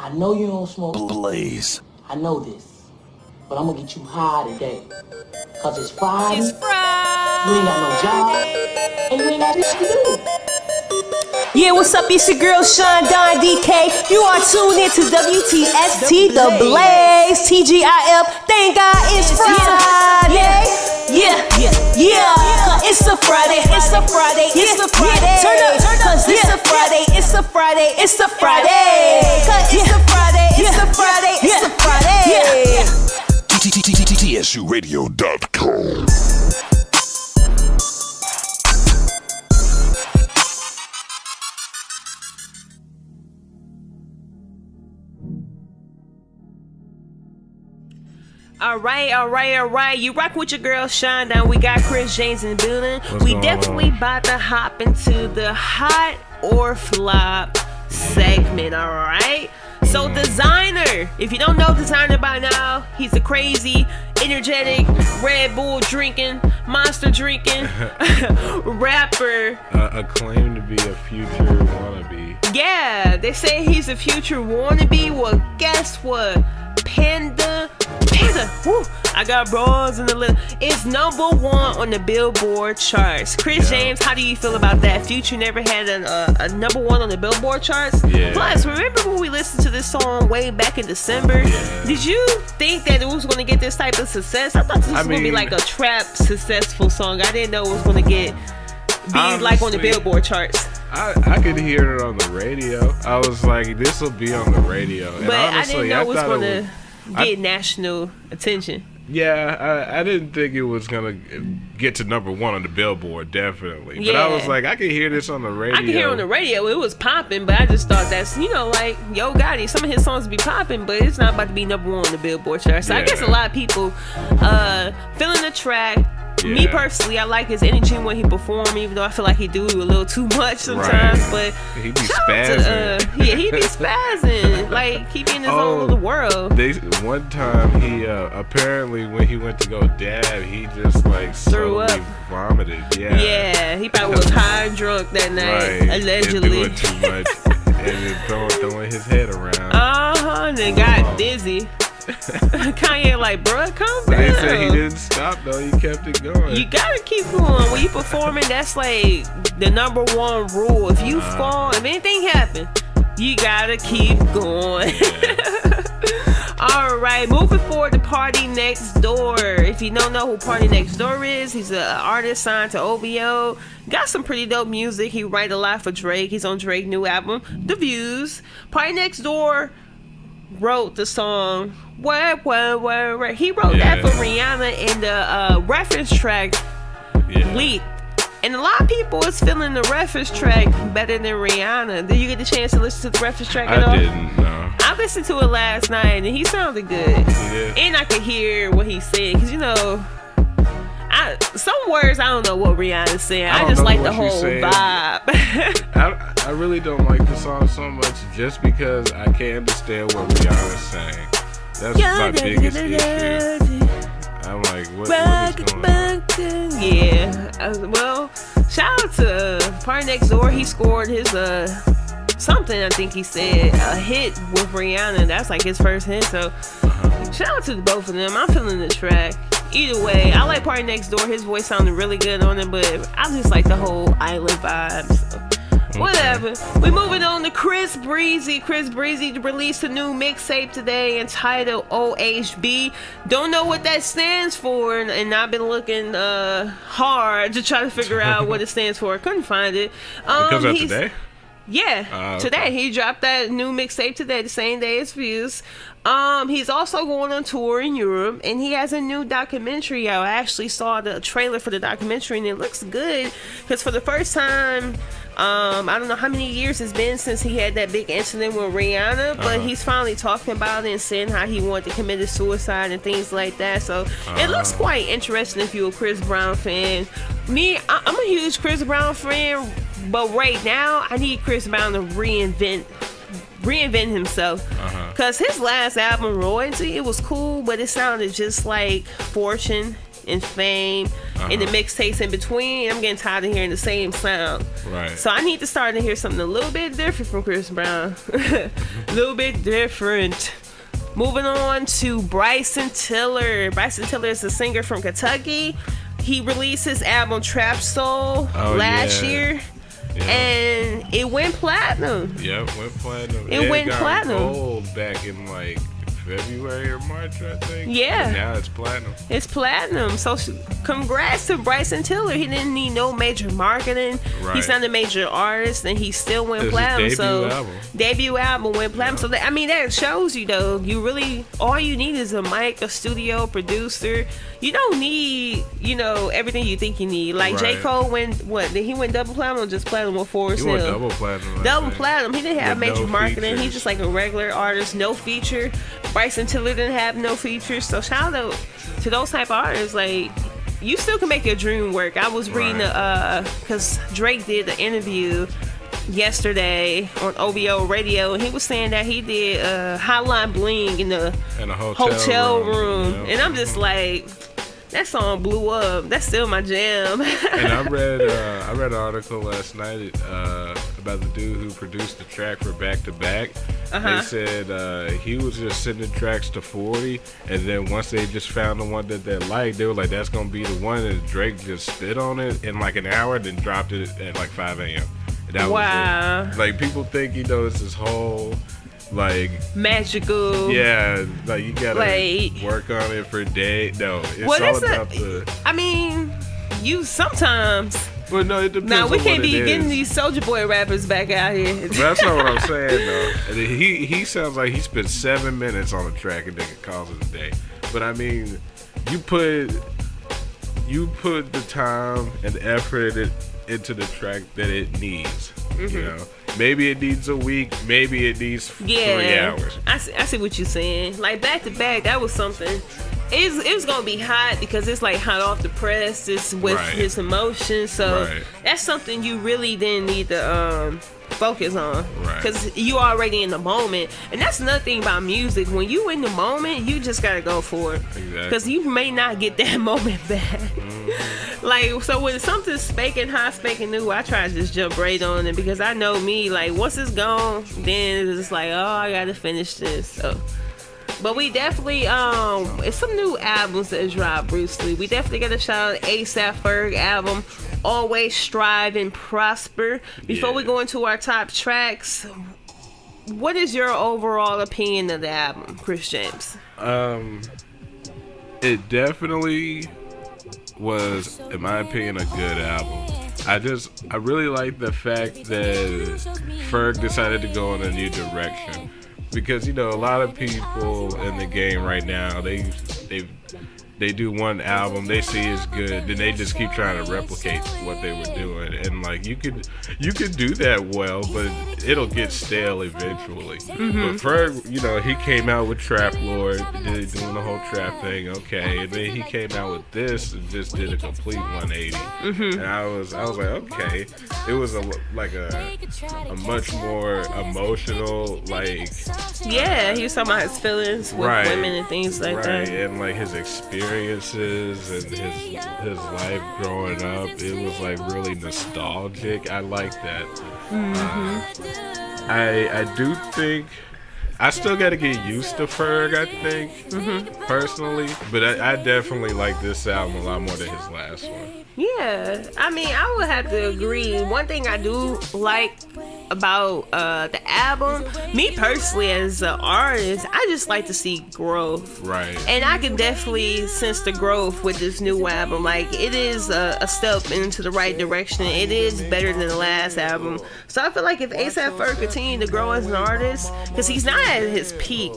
I know you don't smoke. Blaze. I know this. But I'm gonna get you high today. Cause it's Friday. It's Friday. You ain't got no job. And you ain't got shit to do. Yeah, what's up? It's your girl Sean Don DK. You are tuned in to WTST The Blaze. TGIF. Thank God it's Friday. Yeah. Cause it's a Friday. It's a Friday. It's a Friday. Turn up. Cause it's a Friday. It's a Friday. It's a Friday. Cause it's a Friday. It's a Friday. It's a Friday. TSURadio.com. All right. You rock with your girl Sean Down. We got Chris James in the building. We definitely about to hop into the hot or flop segment. All right. So Designer, if you don't know Designer by now, he's a crazy, energetic, Red Bull drinking, monster drinking rapper. Acclaimed to be a future wannabe. Yeah, they say he's a future wannabe. Well, guess what? Panda, woo, I got bras in the list. It's number one on the Billboard charts. Chris James, how do you feel about that? Future never had a number one on the Billboard charts. Yeah. Plus, remember when we listened to this song way back in December? Yeah. Did you think that it was going to get this type of success? I thought this was going to be like a trap successful song. I didn't know it was going to be like on the Billboard charts. I could hear it on the radio. I was like, this will be on the radio. And but honestly, I didn't know it was going to get national attention. Yeah, I didn't think it was going to get to number one on the Billboard, definitely. But Yeah. I was like, I could hear this on the radio. I could hear it on the radio. It was popping, but I just thought that's, like, Yo Gotti, some of his songs be popping, but it's not about to be number one on the Billboard chart. So I guess a lot of people feeling the track. Yeah. Me personally, I like his energy when he perform, even though I feel like he do a little too much sometimes. Right. But he be spazzing. he be spazzing. Like he be in his own little world. One time he apparently when he went to go dab, he just like Threw up. vomited. Yeah, he probably was high and drunk that night, allegedly. And doing too much and then throwing his head around. And then got dizzy. Kanye like, bruh, calm down. They said he didn't stop though. He kept it going. You gotta keep going. When you performing, that's like the number one rule. If you fall, if anything happen, you gotta keep going. All right, moving forward to Party Next Door. If you don't know who Party Next Door is, he's an artist signed to OVO. Got some pretty dope music. He write a lot for Drake. He's on Drake's new album, The Views. Party Next Door wrote the song Where. He wrote that for Rihanna in the reference track Lead. And a lot of people is feeling the reference track better than Rihanna. Did you get the chance to listen to the reference track at all? I didn't, no. I listened to it last night and he sounded good. He did. And I could hear what he said. Because, some words I don't know what Rihanna's saying. I just like the whole vibe. I really don't like the song so much just because I can't understand what Rihanna's saying. That's my biggest issue. I'm like, what is going on? Yeah. Well, shout out to Party Next Door. He scored his something, I think he said, a hit with Rihanna. That's like his first hit. So shout out to both of them. I'm feeling the track. Either way, I like Party Next Door. His voice sounded really good on it, but I just like the whole island vibe. So. Whatever. We moving on to Chris Breezy. Chris Breezy released a new mixtape today entitled OHB. Don't know what that stands for, and I've been looking hard to try to figure out what it stands for. I couldn't find it. It comes out today? Yeah, today. He dropped that new mixtape today, the same day as Views. He's also going on tour in Europe, and he has a new documentary out. I actually saw the trailer for the documentary, and it looks good, because for the first time, I don't know how many years it's been since he had that big incident with Rihanna, but he's finally talking about it and saying how he wanted to commit suicide and things like that. So it looks quite interesting if you're a Chris Brown fan. Me, I'm a huge Chris Brown fan, but right now I need Chris Brown to reinvent himself, because his last album, Royalty, it was cool, but it sounded just like Fortune and fame and the mixtapes in between. I'm getting tired of hearing the same sound. Right. So I need to start to hear something a little bit different from Chris Brown. A little bit different. Moving on to Bryson Tiller. Bryson Tiller is a singer from Kentucky. He released his album Trap Soul last year. Yeah. And it went platinum. Yep, went platinum. It went got platinum. Gold back in like February or March, I think. Yeah. And now it's platinum. It's platinum. So congrats to Bryson Tiller. He didn't need no major marketing. Right. He's not a major artist, and he still went It's platinum. his Debut album went platinum. So that shows you though. You really all you need is a mic, a studio, producer. You don't need everything you think you need. Like J. Cole went he went double platinum or just platinum with Forest He went Hill? double platinum. Double platinum. He didn't have With major no marketing. features. He's just like a regular artist, no feature. Bryson Tiller didn't have no features. So shout out to those type of artists. Like, you still can make your dream work. I was reading because Drake did the interview yesterday on OVO radio, and he was saying that he did Hotline Bling in the hotel room. Yep. And I'm just like, that song blew up. That's still my jam. And I read an article last night about the dude who produced the track for Back to Back. They said he was just sending tracks to 40, and then once they just found the one that they liked, they were like, that's gonna be the one, and Drake just spit on it in like an hour, then dropped it at like 5 a.m. That was it. Like, people think it's this whole like magical. Yeah, like you gotta work on it for a day. No, it's all about the. I mean, you sometimes. Well, no, it depends. Now we on can't what be it getting is. these Soulja Boy rappers back out here. That's not what I'm saying though. He sounds like he spent 7 minutes on a track and then calls it a day. But I mean, you put the time and effort into the track that it needs. Maybe it needs a week, maybe it needs 3 hours. I see what you're saying. Like Back to Back, that was something. It was gonna be hot because it's like hot off the press. It's with his emotions, so that's something you really didn't need to focus on, because you already in the moment. And that's another thing about music. When you in the moment, you just gotta go for it, because you may not get that moment back. Like, so when something's spanking hot, spanking new, I try to just jump right on it, because I know me, like, once it's gone, then it's just like, oh, I gotta finish this. So, but we definitely, it's some new albums that dropped, Bruce Lee. We definitely gotta shout out ASAP Ferg album, Always Strive and Prosper. Before we go into our top tracks, what is your overall opinion of the album, Chris James? It definitely was, in my opinion, a good album. I really like the fact that Ferg decided to go in a new direction, because a lot of people in the game right now, they do one album, they see it's good, then they just keep trying to replicate what they were doing, and like you could do that well, but it'll get stale eventually. But Ferg, he came out with Trap Lord, doing the whole trap thing, okay, and then he came out with this and just did a complete 180. And I was like, okay, it was a much more emotional, like, he was talking about his feelings with women and things like that, and like his experiences and his life growing up. It was like really nostalgic. I like that. I do think I still got to get used to Ferg, I think, personally, but I definitely like this album a lot more than his last one. Yeah, I mean, I would have to agree. One thing I do like about the album, me personally as an artist, I just like to see growth. Right. And I can definitely sense the growth with this new album. Like, it is a step into the right direction. It is better than the last album. So I feel like if A$AP Ferg continued to grow as an artist, because he's not at his peak,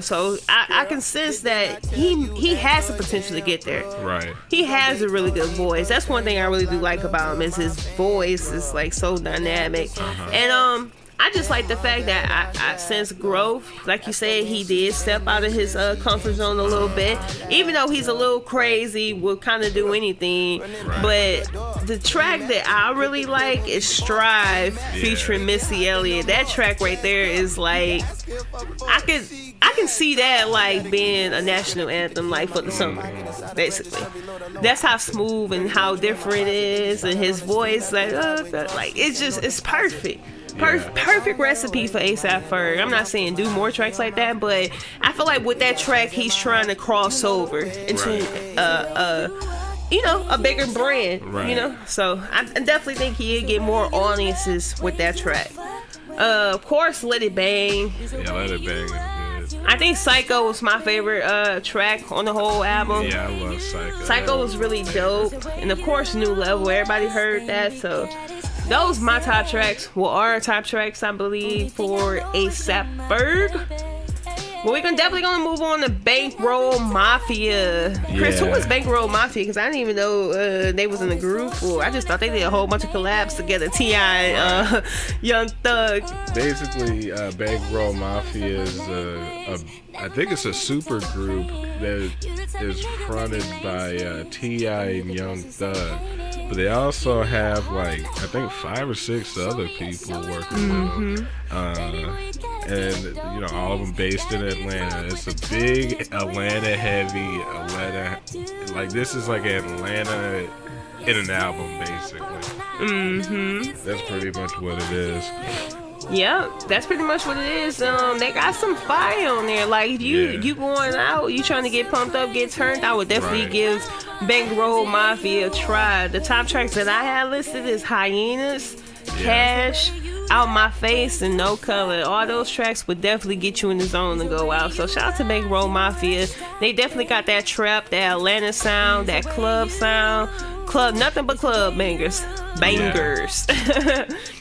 so I can sense that he has the potential to get there. Right. He has a really good voice. That's one thing I really do like about him, is his voice is like so dynamic. And I just like the fact that I sense growth. Like you said, he did step out of his comfort zone a little bit. Even though he's a little crazy, will kind of do anything. But the track that I really like is Strive featuring Missy Elliott. That track right there is like, I can see that like being a national anthem like for the summer, basically. That's how smooth and how different it is, and his voice like it's perfect. Perfect recipe for A$AP Ferg. I'm not saying do more tracks like that, but I feel like with that track he's trying to cross over into a bigger brand, So I definitely think he'd get more audiences with that track. Of course, Let It Bang. Yeah, Let It Bang is good. I think Psycho was my favorite track on the whole album. Yeah, I love Psycho. Psycho was really dope. And of course, New Level. Everybody heard that, so those my top tracks. Well, our top tracks, I believe, for A$AP Ferg. Well, we're definitely gonna move on to Bankroll Mafia. Chris, who was Bankroll Mafia? Because I didn't even know they was in a group, or I just thought they did a whole bunch of collabs together. T.I., Young Thug. Basically, Bankroll Mafia is I think it's a super group that is fronted by T.I. and Young Thug. But they also have like I think 5 or 6 other people working with them, and all of them based in Atlanta. It's a big Atlanta heavy like this is like Atlanta in an album basically. That's pretty much what it is. Yeah, that's pretty much what it is. They got some fire on there. Like if you going out, you trying to get pumped up, get turned, I would definitely give Bankroll Mafia a try. The top tracks that I had listed is Hyenas, Cash, Out My Face, and No Color. All those tracks would definitely get you in the zone to go out. So shout out to Bankroll Mafia. They definitely got that trap, that Atlanta sound, that club sound. Nothing but club bangers.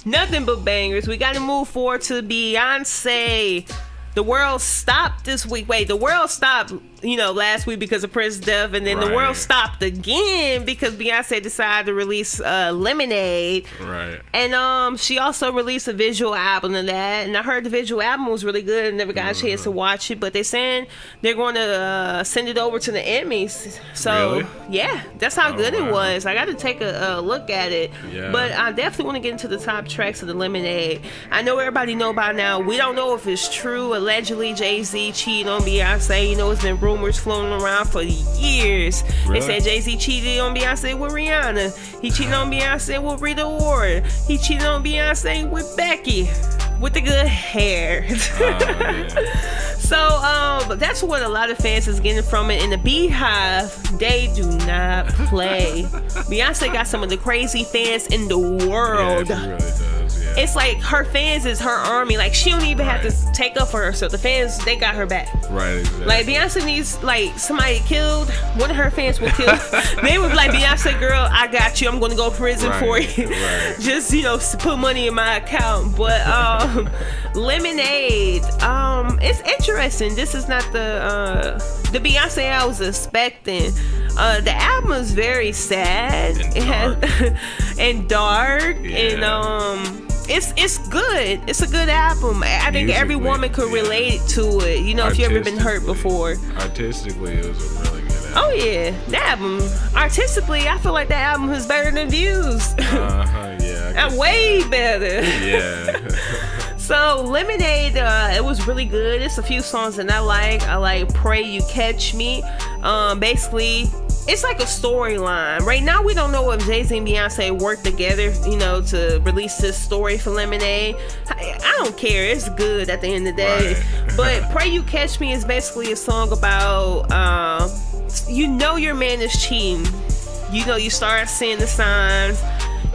Nothing but bangers. We got to move forward to Beyonce. The world stopped this week. Wait, the world stopped, last week because of Prince's death, and then the world stopped again because Beyonce decided to release Lemonade. Right. And she also released a visual album of that, and I heard the visual album was really good. I never got a chance to watch it, but they're saying they're going to send it over to the Emmys. So really? Yeah, that's how good it was. I got to take a look at it. Yeah. But I definitely want to get into the top tracks of the Lemonade. I know everybody know by now. We don't know if it's true. Allegedly, Jay-Z cheated on Beyonce. It's been rumors floating around for years. Really? They said Jay-Z cheated on Beyonce with Rihanna. He cheated on Beyonce with Rita Ora. He cheated on Beyonce with Becky, with the good hair. So that's what a lot of fans is getting from it. And the Beehive, they do not play. Beyonce got some of the crazy fans in the world. Yeah, she really does. Yeah. It's like her fans is her army. Like she don't even have to take up for herself. The fans, they got her back. Right. Exactly. Like Beyonce needs like somebody killed. One of her fans will kill. They would be like, Beyonce girl, I got you. I'm going to go to prison for you. Right. Just put money in my account. But Lemonade. It's interesting. This is not the Beyonce I was expecting. The album is very sad and dark, and it's good. It's a good album. I think every woman could relate to it. If you ever been hurt before. Artistically, it was a really good album. Oh yeah, that album. Artistically, I feel like the album is better than Views. Yeah. Way better. Yeah. So Lemonade, it was really good. It's a few songs that I like. I like Pray You Catch Me. Basically, it's like a storyline. Right now, we don't know if Jay-Z and Beyonce worked together, to release this story for Lemonade. I don't care. It's good at the end of the day. Right. But Pray You Catch Me is basically a song about, your man is cheating. You start seeing the signs.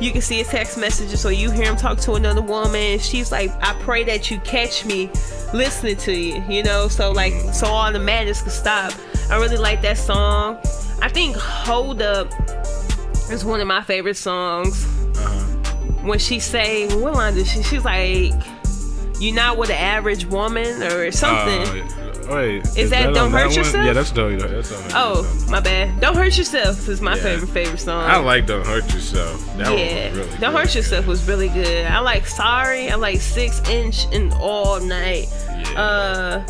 You can see his text messages, or you hear him talk to another woman. She's like, I pray that you catch me listening to you, so all the madness can stop. I really like that song. I think Hold Up is one of my favorite songs. When she say, what line did she's like, You're Not With an Average Woman or something. Wait, is that Don't Hurt Yourself? Yeah, that's Don't Hurt Yourself. Oh, my bad. Don't Hurt Yourself is my favorite song. I like Don't Hurt Yourself. That was really Don't Hurt Yourself was really good. I like Sorry. I like 6 Inch and All Night. Yeah.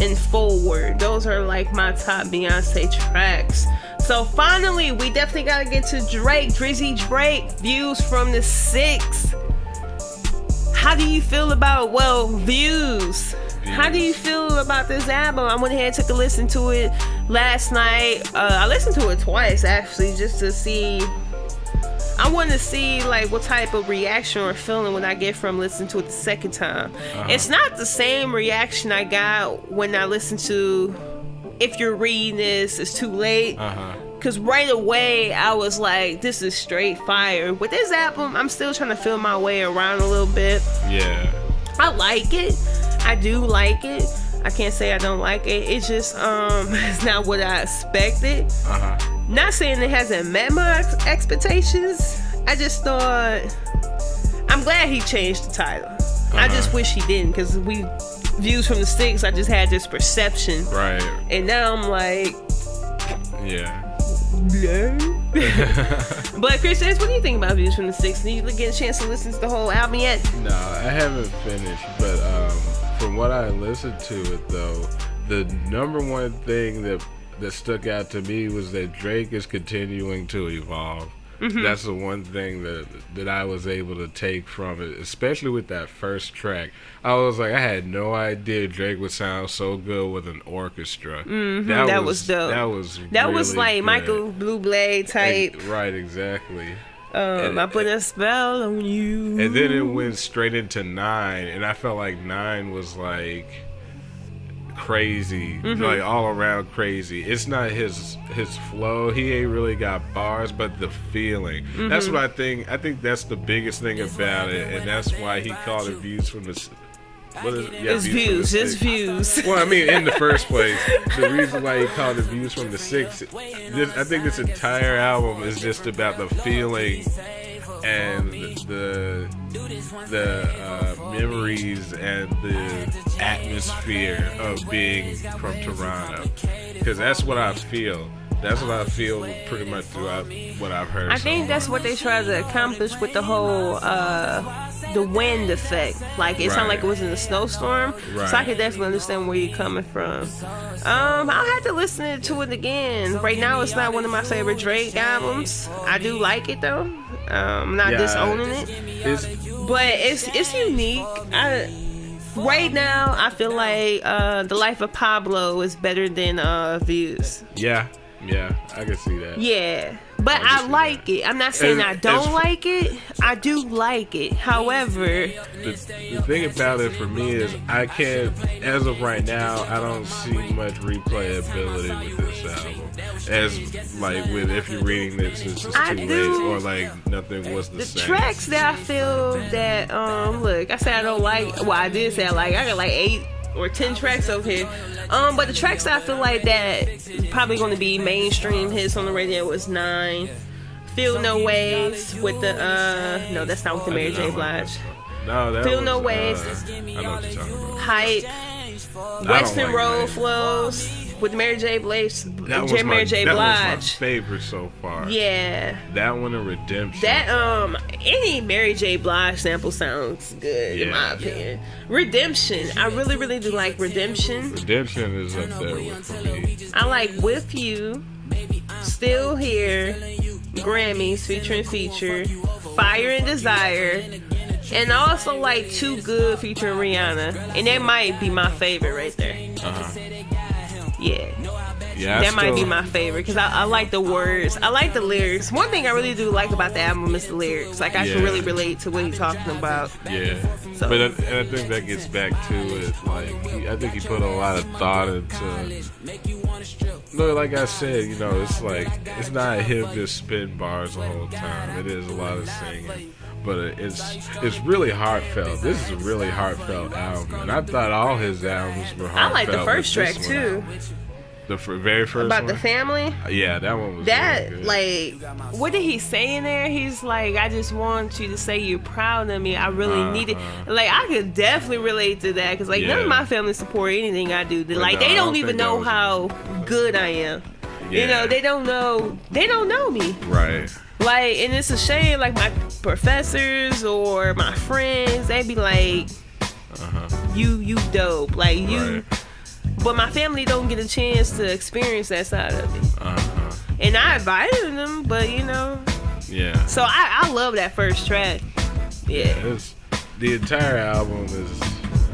And Forward. Those are like my top Beyonce tracks. So finally, we definitely gotta get to Drake. Drizzy Drake, Views from the 6. How do you feel about, Views? How do you feel about this album? I went ahead and took a listen to it last night. I listened to it twice, actually, just to see. I want to see, like, what type of reaction or feeling would I get from listening to it the second time. It's not the same reaction I got when I listened to If You're Reading This, It's Too Late. Because right away, I was like, this is straight fire. With this album, I'm still trying to feel my way around a little bit. Yeah. I like it. I do like it. I can't say I don't like it. It's just, it's not what I expected. Not saying it hasn't met my expectations. I just thought, I'm glad he changed the title. I just wish he didn't, because Views from the 6, I just had this perception. Right. And now I'm like, yeah. But Chris, what do you think about Views from the 6? Did you get a chance to listen to the whole album yet? No, I haven't finished, but from what I listened to it though, the number one thing that stuck out to me was that Drake is continuing to evolve. That's the one thing that I was able to take from it, especially with that first track. I was like, I had no idea Drake would sound so good with an orchestra. That was dope. That was really like good. Michael Bublé type. Right, exactly. I put a spell on you. And then it went straight into 9, and I felt like 9 was like crazy, like all around crazy. It's not his flow. He ain't really got bars, but the feeling. That's what I think. I think that's the biggest thing about it, and that's why he called it Views from the. What is it? Yeah, it's views. It's views. Well, I mean, in the first place, the reason why he called it Views from the 6, I think this entire album is just about the feeling and the memories and the atmosphere of being from Toronto, because that's what I feel. That's what I feel pretty much throughout what I've heard. I think that's what they tried to accomplish with the whole the wind effect. Like it sounded like it was in a snowstorm. Right. So I can definitely understand where you're coming from. I'll have to listen to it again. Right now, it's not one of my favorite Drake albums. I do like it though. I'm not disowning it. But it's unique. Right now, I feel like The Life of Pablo is better than Views. Yeah, I can see that. Yeah, but I like it. I'm not saying I don't like it. I do like it. However, the thing about it for me is I can't, as of right now, I don't see much replayability with this album. As like with If You're Reading This, It's Too Late, or like Nothing Was the Same. The tracks that I feel that look, I said I don't like. Well, I did say I got like 8 or 10 tracks over here. But the tracks that I feel like that is probably going to be mainstream hits on the radio was 9. Feel No Ways with the no, that's not with the Mary J. Blige. No, that Feel was, No Ways. I know what you're talking about. Hype. Western Road Flows with Mary J. Blige. That was my favorite so far. Yeah. That one and Redemption. That any Mary J. Blige sample sounds good in my opinion. Redemption. I really, really do like Redemption. Redemption is up there for me. I like With You, Still Here, Grammys featuring Feature, Fire and Desire, and I also like Too Good featuring Rihanna, and that might be my favorite right there. Yeah, that might be my favorite because I like the words. I like the lyrics. One thing I really do like about the album is the lyrics. Like I can really relate to what he's talking about. Yeah, so. But I think that gets back to it. Like I think he put a lot of thought into. No, like I said, you know, it's like it's not him just spitting bars the whole time. It is a lot of singing. But it's really heartfelt. This is a really heartfelt album, and I thought all his albums were heartfelt. I like the first track too. The very first about one? the family. Yeah, that one was That really good. like, what did he say in there? He's like, I just want you to say you're proud of me. I really need it. Like, I could definitely relate to that because like none of my family support anything I do. Like, they don't even know how good I am. Yeah. You know, they don't know me. Right. Like, and it's a shame. Like my professors or my friends, they be like, you dope. Like you. Right. But my family don't get a chance to experience that side of it. And I invited them, but you know. Yeah. So I love that first track. Yeah. The entire album is.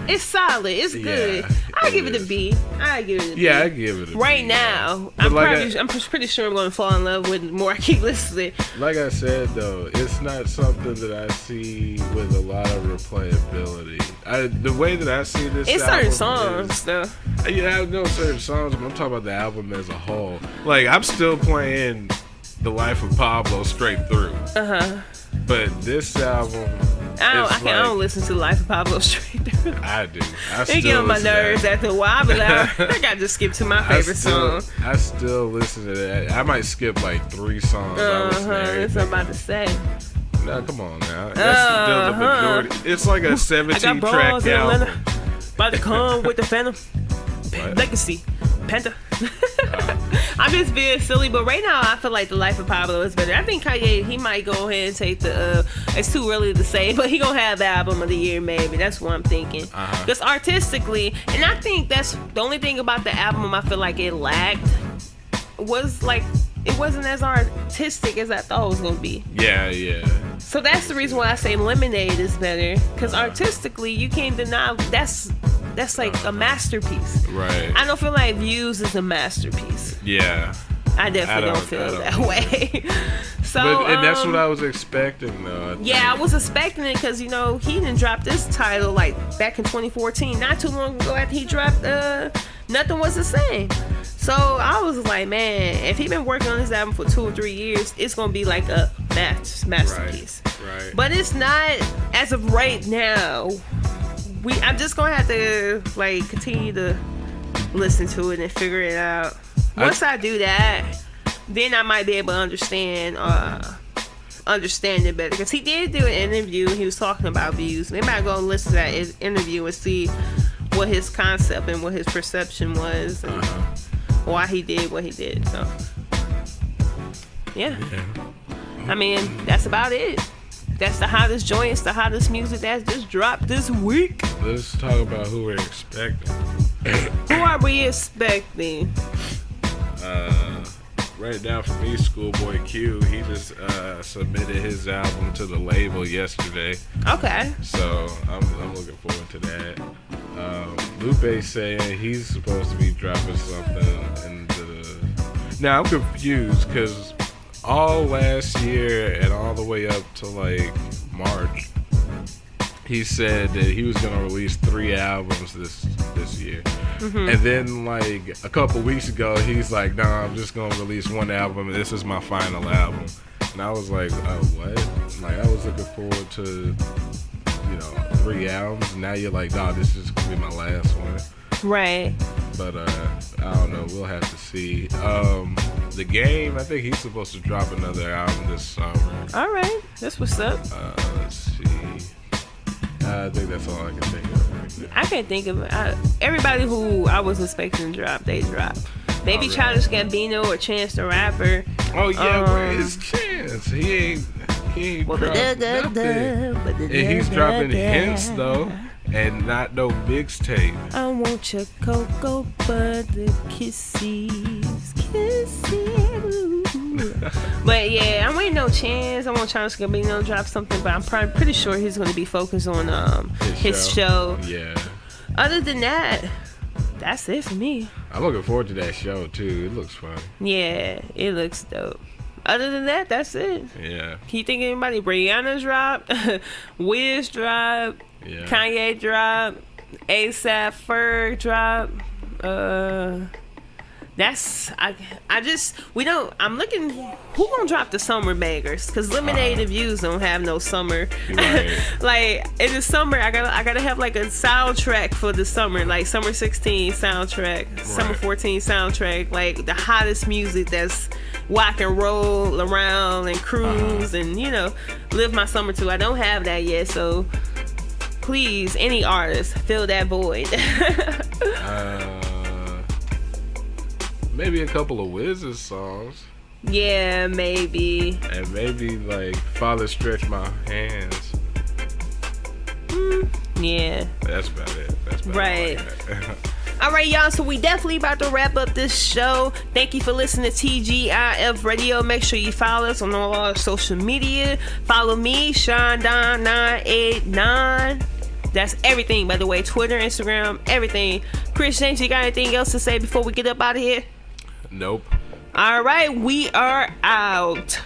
It's solid. It's good. Yeah, I give it a B. I give it a B. Yeah, I give it a right B. now. But I'm pretty sure I'm going to fall in love with the more I keep listening. Like I said, though, it's not something that I see with a lot of replayability. The way that I see this It's album certain songs, though. Yeah, I know certain songs, but I'm talking about the album as a whole. Like, I'm still playing The Life of Pablo straight through. But this album... I don't listen to Life of Pablo straight through. I do. They get on my nerves after a while, but I got to skip to my favorite song. I still listen to that. I might skip like 3 songs. That's what I'm about to say. Nah, come on now. That's still the majority. It's like a 17-track album. About to come with the Phantom. Legacy. Penta. I'm just being silly, but right now I feel like The Life of Pablo is better. I think Kanye, he might go ahead and take the it's too early to say, but he gonna have the album of the year maybe. That's what I'm thinking. Because artistically, and I think that's the only thing about the album I feel like it lacked was like it wasn't as artistic as I thought it was gonna be. Yeah. So that's the reason why I say Lemonade is better. Because artistically, you can't deny that's like a masterpiece. Right. I don't feel like Views is a masterpiece. Yeah. I definitely don't feel that way. So, and that's what I was expecting, though. I was expecting it because, you know, he didn't drop this title like back in 2014, not too long ago after he dropped Nothing Was the Same. So I was like, man, if he been working on this album for 2 or 3 years, it's gonna be like a masterpiece. Right. But it's not as of right now. I'm just gonna have to like continue to listen to it and figure it out. Once I do that, then I might be able to understand it better. Because he did do an interview. He was talking about Views. Maybe I go and listen to that interview and see what his concept and what his perception was, and why he did what he did. So, yeah. I mean, that's about it. That's the hottest joints, the hottest music that just dropped this week. Let's talk about who we're expecting. Who are we expecting? Right now for me, Schoolboy Q, he just submitted his album to the label yesterday. Okay. So I'm looking forward to that. Lupe saying he's supposed to be dropping something Now I'm confused because all last year and all the way up to like March, he said that he was gonna release 3 albums this year. And then like a couple weeks ago, he's like, "Nah, I'm just gonna release 1 album, and this is my final album." And I was like, "Oh, what?" Like I was looking forward to 3 albums. And now you're like, "Nah, this is gonna be my last one." Right. But I don't know. We'll have to see. The Game, I think he's supposed to drop another album this summer. All right, that's what's up. Let's see. I think that's all I can think of right now. I can't think of everybody who I was expecting to drop. They dropped. Maybe really? Childish Gambino or Chance the Rapper. Oh yeah, where is Chance? He ain't dropped nothing. And he's dropping hints though, and not no mixtape. I want your cocoa butter kisses. But yeah, I'm waiting on Chance. I want Childish Gambino to drop something, but I'm pretty sure he's going to be focused on his show. Yeah. Other than that, that's it for me. I'm looking forward to that show too. It looks fun. Yeah, it looks dope. Other than that, that's it. Yeah. Can you think of anybody? Rihanna dropped, Wiz dropped, Kanye dropped, ASAP Ferg dropped, I'm looking, who gonna drop the summer bangers? Because Lemonade and Views don't have no summer. Right. Like, in the summer, I gotta have like a soundtrack for the summer, like Summer 16 soundtrack, Summer 14 soundtrack, like the hottest music that's rock and roll around and cruise and, you know, live my summer too. I don't have that yet, so please, any artist, fill that void. Maybe a couple of Wiz's songs. Yeah, maybe. And maybe like Father Stretch My Hands. Yeah. That's about it. That's about right. All All right, y'all. So we definitely about to wrap up this show. Thank you for listening to TGIF Radio. Make sure you follow us on all our social media. Follow me, SeanDon989. That's everything, by the way. Twitter, Instagram, everything. Chris James, you got anything else to say before we get up out of here? Nope. All right, we are out.